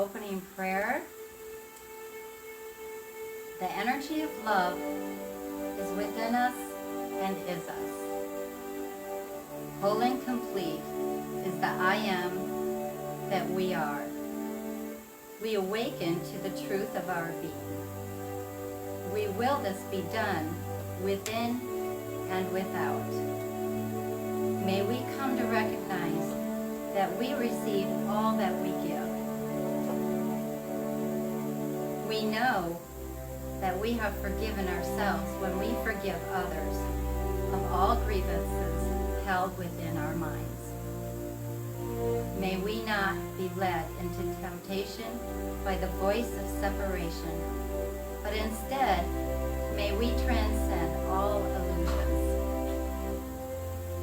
opening prayer. The energy of love is within us and is us. Whole and complete is the I am that we are. We awaken to the truth of our being. We will this be done within and without. May we come to recognize that we receive all that we give. We know that we have forgiven ourselves when we forgive others of all grievances held within our minds. May we not be led into temptation by the voice of separation, but instead, may we transcend all illusions.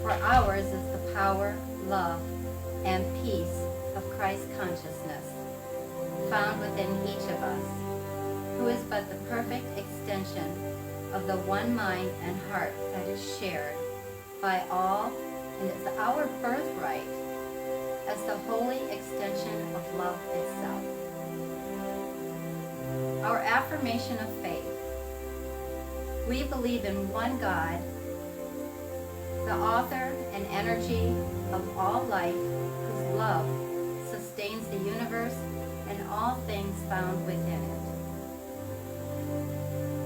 For ours is the power, love, and peace of Christ consciousness, found within each of us, who is but the perfect extension of the one mind and heart that is shared by all, and is our birthright as the holy extension of love itself. Our affirmation of faith. We believe in one God, the author and energy of all life, whose love sustains the universe and all things found within it.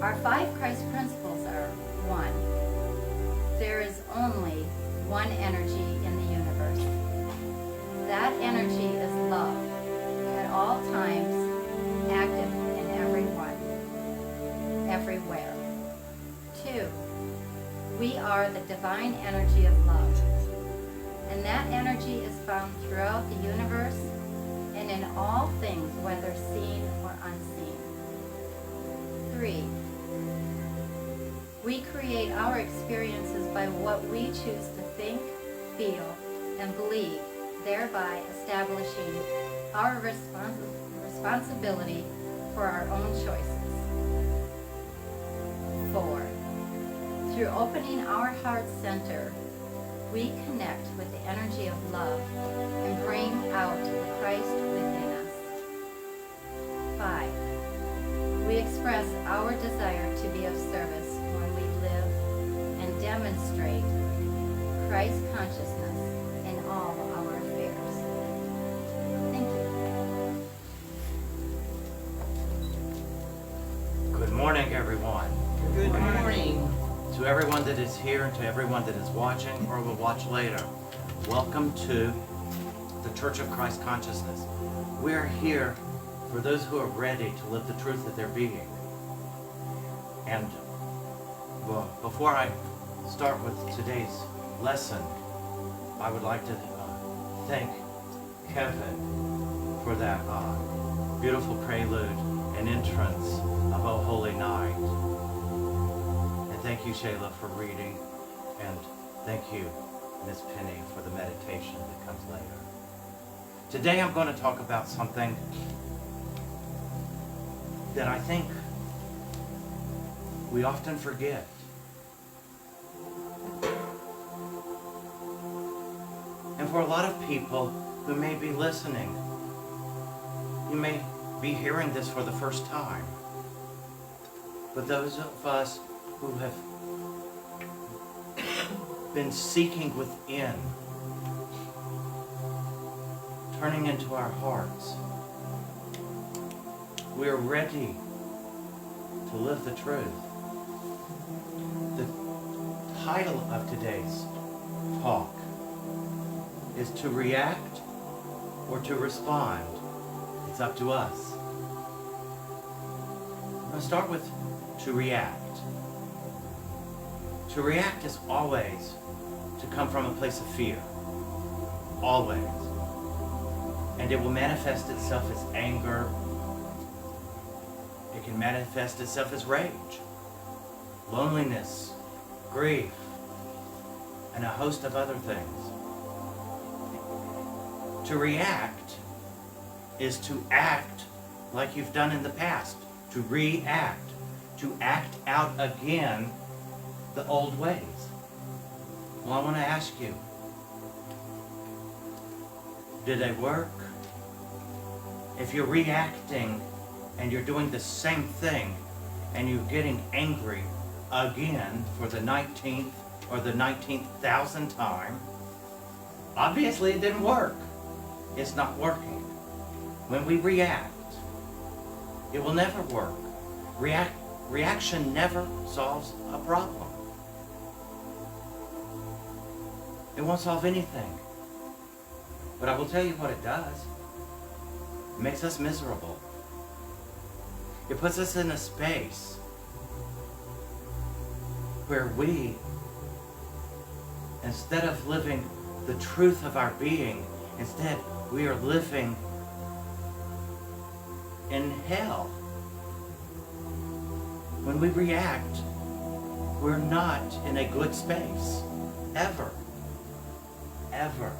Our 5 Christ principles are: 1. There is only one energy in the universe. That energy is love, at all times, active in everyone, everywhere. 2. We are the divine energy of love, and that energy is found throughout the universe and in all things, whether seen or unseen. 3. We create our experiences by what we choose to think, feel, and believe, thereby establishing our responsibility for our own choices. 4. Through opening our heart center, we connect with the energy of love and bring out the Christ within us. 5. We express our desire to be of service when we live and demonstrate Christ consciousness in all our affairs. Thank you. Good morning, everyone. Good morning. To everyone that is here and to everyone that is watching or will watch later, welcome to the Church of Christ Consciousness. We are here for those who are ready to live the truth of their being. And before I start with today's lesson, I would like to thank Kevin for that beautiful prelude and entrance of O Holy Night. And thank you, Shayla, for reading. And thank you, Miss Penny, for the meditation that comes later. Today I'm going to talk about something that I think we often forget. And for a lot of people who may be listening, you may be hearing this for the first time. But those of us who have been seeking within, turning into our hearts, we are ready to live the truth. The title of today's talk is to react or to respond. It's up to us. I'm going to start with to react. To react is always to come from a place of fear. Always. And it will manifest itself as anger. It can manifest itself as rage, loneliness, grief, and a host of other things. To react is to act like you've done in the past. To react. To act out again the old ways. Well, I want to ask you, did they work? If you're reacting and you're doing the same thing and you're getting angry again for the 19th or the 19,000th time, obviously it didn't work. It's not working. When we react, it will never work. Reaction never solves a problem. It won't solve anything. But I will tell you what it does. It makes us miserable. It puts us in a space where we, instead of living the truth of our being, instead we are living in hell. When we react, we're not in a good space. Ever. Ever.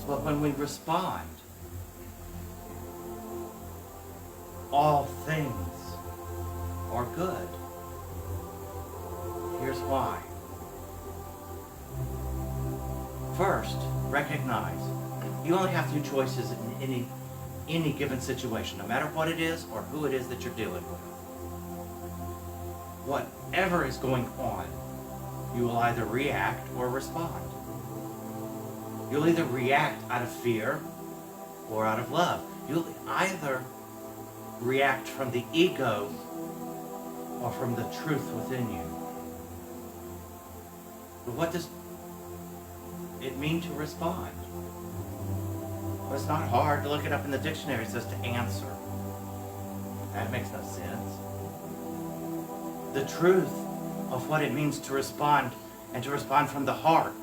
But when we respond, all things are good. Here's why. First, recognize you only have two choices in any given situation, no matter what it is or who it is that you're dealing with. Whatever is going on, you will either react or respond. You'll either react out of fear or out of love. You'll either react from the ego or from the truth within you. But what does it mean to respond? Well, it's not hard to look it up in the dictionary. It says to answer. That makes no sense. The truth of what it means to respond and to respond from the heart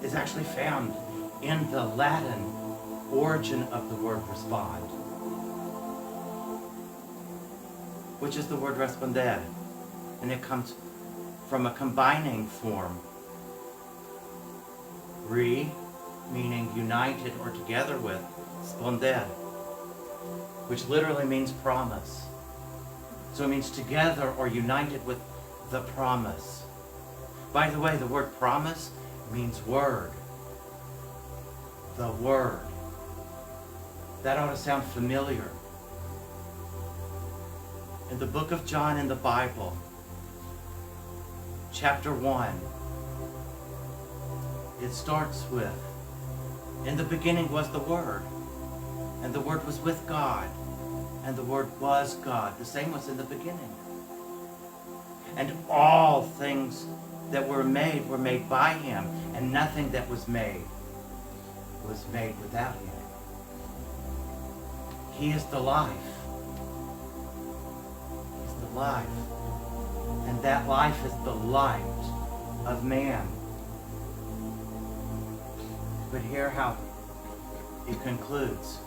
is actually found in the Latin origin of the word respond, which is the word respondere, and it comes from a combining form. Re, meaning united or together with, spondere, which literally means promise. So it means together or united with the promise. By the way, the word promise means word. The word. That ought to sound familiar. In the book of John in the Bible, chapter 1, it starts with, in the beginning was the Word, and the Word was with God, and the Word was God. The same was in the beginning. And all things that were made by Him, and nothing that was made without Him. He is the life. He's the life. And that life is the light of man. But hear how it concludes.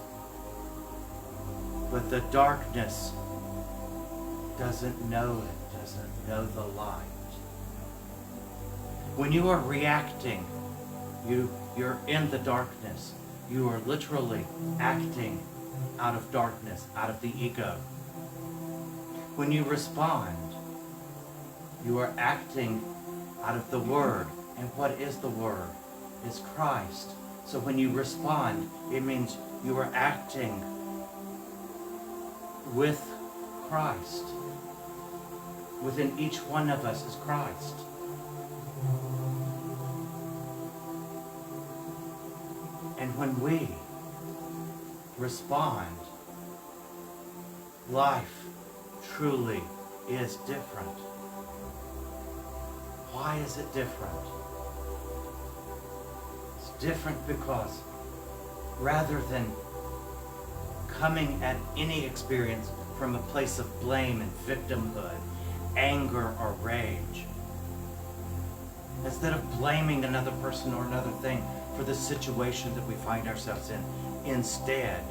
But the darkness doesn't know it, doesn't know the light. When you are reacting, you're in the darkness. You are literally acting out of darkness, out of the ego. When you respond, you are acting out of the Word. And what is the Word? It's Christ. So when you respond, it means you are acting with Christ. Within each one of us is Christ. And when we respond, life truly is different. Why is it different? It's different because rather than coming at any experience from a place of blame and victimhood, anger or rage, instead of blaming another person or another thing for the situation that we find ourselves in, instead,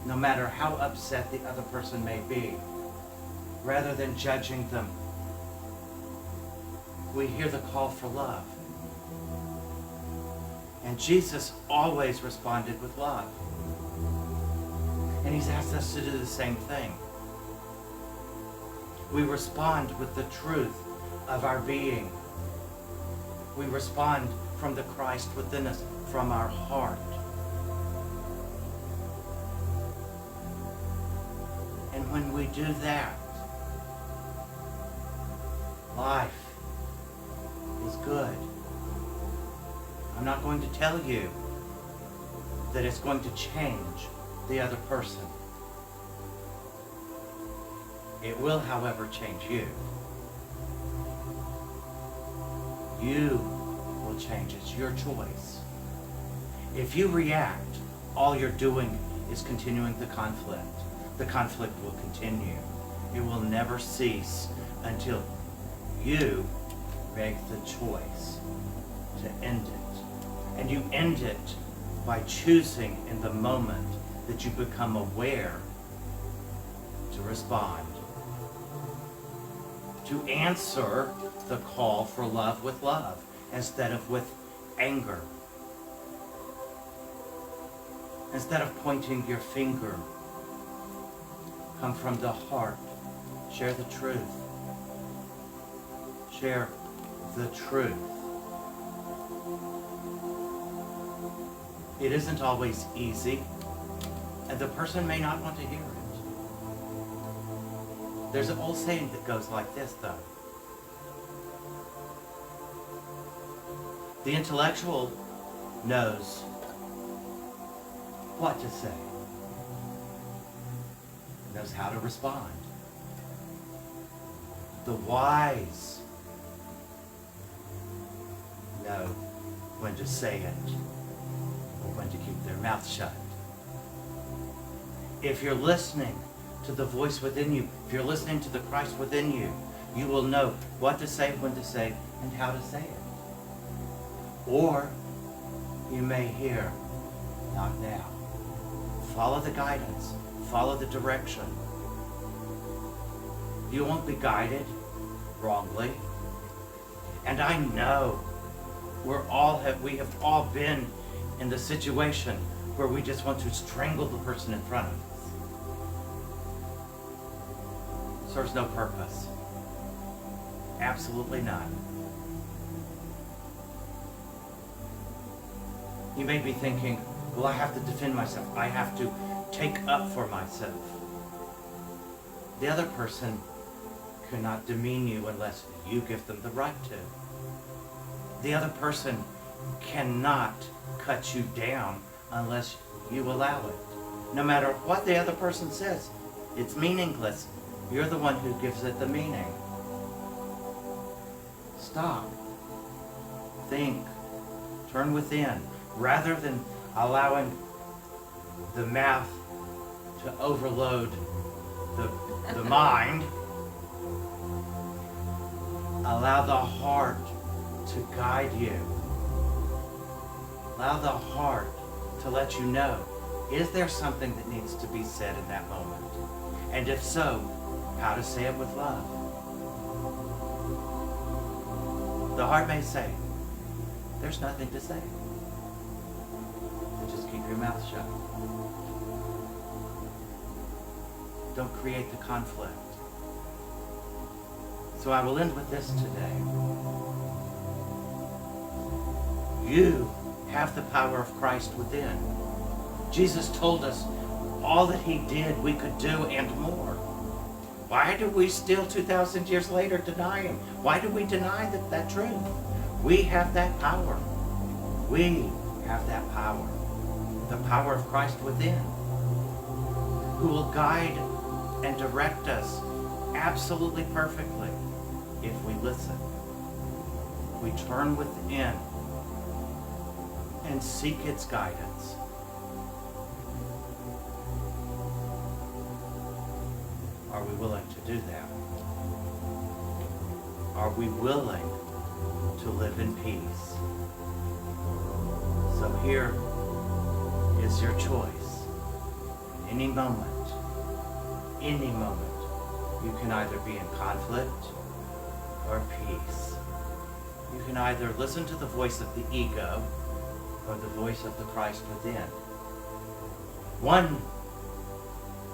no matter how upset the other person may be, rather than judging them, we hear the call for love. And Jesus always responded with love. And He's asked us to do the same thing. We respond with the truth of our being. We respond from the Christ within us, from our heart. And when we do that, life is good. I'm not going to tell you that it's going to change the other person. It will, however, change you. You will change. It's your choice. If you react, all you're doing is continuing the conflict. The conflict will continue. It will never cease until you make the choice to end it. And you end it by choosing in the moment that you become aware to respond. To answer the call for love with love instead of with anger. Instead of pointing your finger, come from the heart. Share the truth. Share the truth. It isn't always easy, and the person may not want to hear it. There's an old saying that goes like this, though. The intellectual knows what to say, knows how to respond. The wise know when to say it or when to keep their mouth shut. If you're listening to the voice within you, if you're listening to the Christ within you, you will know what to say, when to say, and how to say it. Or you may hear, not now. Follow the guidance. Follow the direction. You won't be guided wrongly. And I know we have all been in the situation where we just want to strangle the person in front of us. Serves no purpose. Absolutely none. You may be thinking, well, I have to defend myself. I have to take up for myself. The other person cannot demean you unless you give them the right to. The other person cannot cut you down unless you allow it. No matter what the other person says, it's meaningless. You're the one who gives it the meaning. Stop. Think. Turn within. Rather than allowing the mouth to overload the mind, allow the heart to guide you. Allow the heart to let you know, is there something that needs to be said in that moment? And if so, how to say it with love. The heart may say, there's nothing to say. So just keep your mouth shut. Don't create the conflict. So I will end with this today. You have the power of Christ within. Jesus told us all that he did we could do and more. Why do we still 2,000 years later deny him? Why do we deny that truth? We have that power. We have that power. The power of Christ within, who will guide and direct us absolutely perfectly if we listen. We turn within and seek its guidance. Are we willing to do that? Are we willing to live in peace? So here is your choice. Any moment, you can either be in conflict or peace. You can either listen to the voice of the ego or the voice of the Christ within. One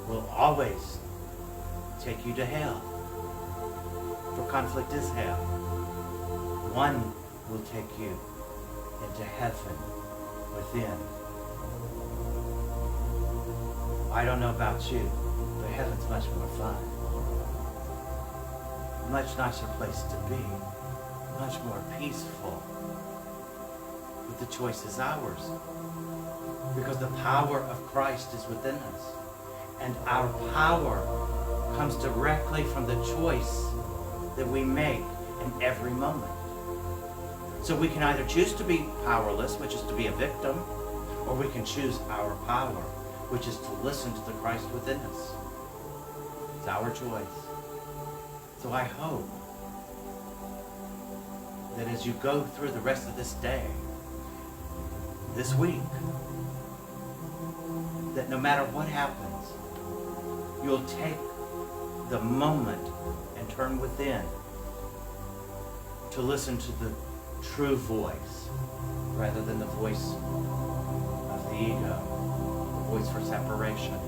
will always take you to hell, for conflict is hell. One will take you into heaven within. I don't know about you, but heaven's much more fun. Much nicer place to be. Much more peaceful. But the choice is ours. Because the power of Christ is within us. And our power comes directly from the choice that we make in every moment. So we can either choose to be powerless, which is to be a victim, or we can choose our power, which is to listen to the Christ within us. It's our choice. So I hope that as you go through the rest of this day, this week, that no matter what happens, you'll take the moment and turn within to listen to the true voice rather than the voice of the ego, the voice for separation.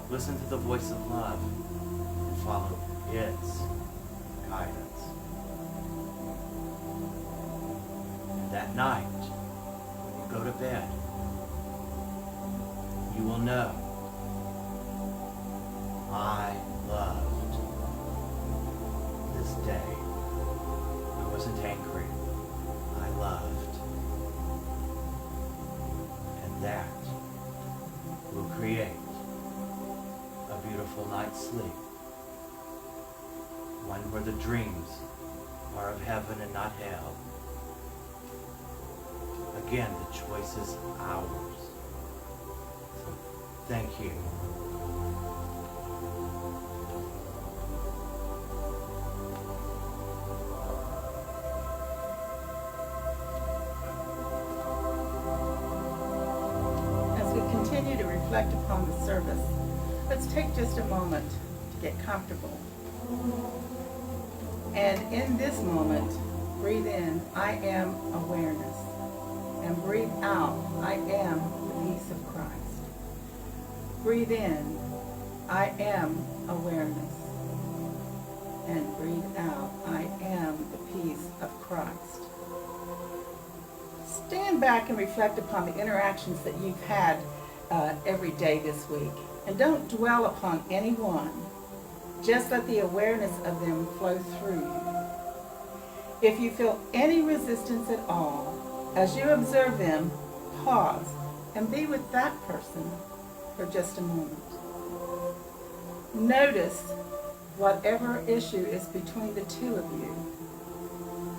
Listen to the voice of love and follow its guidance. And that night, when you go to bed, you will know, I loved this day. I wasn't angry. I loved. And that will create a beautiful night's sleep. One where the dreams are of heaven and not hell. Again, the choice is ours. So, thank you. As we continue to reflect upon the service, let's take just a moment to get comfortable. And in this moment, breathe in, I am awareness. And breathe out, I am the peace of Christ. Breathe in, I am awareness. And breathe out, I am the peace of Christ. Stand back and reflect upon the interactions that you've had every day this week. And don't dwell upon any one. Just let the awareness of them flow through you. If you feel any resistance at all, as you observe them, pause and be with that person for just a moment. Notice whatever issue is between the two of you.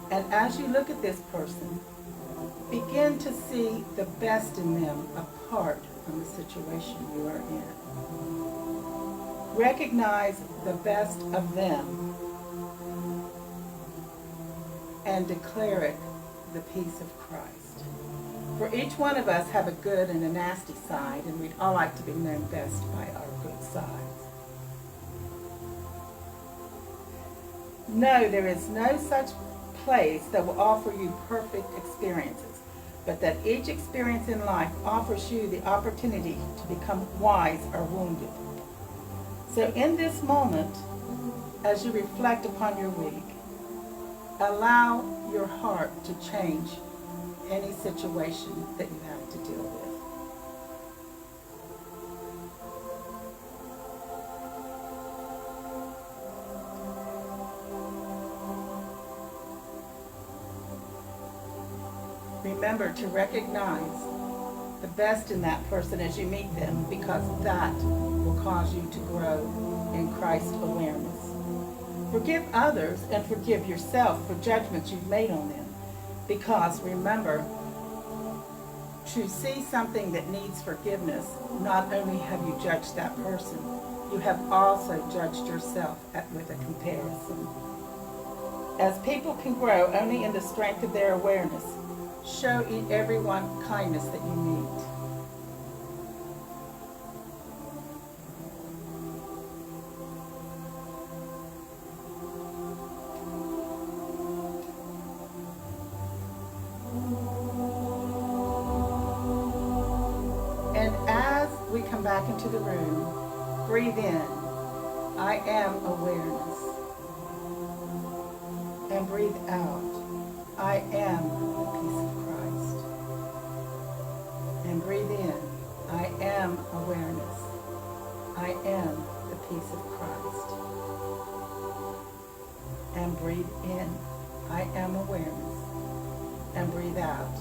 And as you look at this person, begin to see the best in them apart from the situation you are in. Recognize the best of them and declare it the peace of Christ. For each one of us have a good and a nasty side, and we'd all like to be known best by our good sides. No, there is no such place that will offer you perfect experiences, but that each experience in life offers you the opportunity to become wise or wounded. So in this moment, as you reflect upon your week, allow your heart to change any situation that you have to deal with. Remember to recognize the best in that person as you meet them, because that will cause you to grow in Christ awareness. Forgive others and forgive yourself for judgments you've made on them. Because remember, to see something that needs forgiveness, not only have you judged that person, you have also judged yourself with a comparison. As people can grow only in the strength of their awareness, show everyone kindness that you meet. And as we come back into the room, breathe in, I am awareness. And breathe out, I am the peace of Christ. And breathe in, I am awareness. I am the peace of Christ. And breathe in, I am awareness. And breathe out,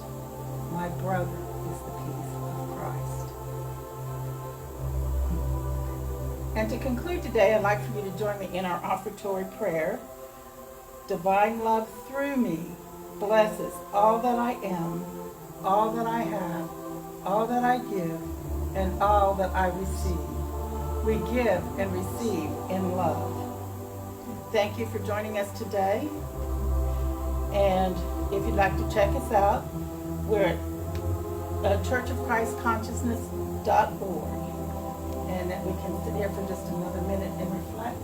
my brother is the peace of Christ. And to conclude today, I'd like for you to join me in our offertory prayer. Divine love through me blesses all that I am, all that I have, all that I give, and all that I receive. We give and receive in love. Thank you for joining us today. And if you'd like to check us out, we're at churchofchristconsciousness.org. And that we can sit here for just another minute and reflect.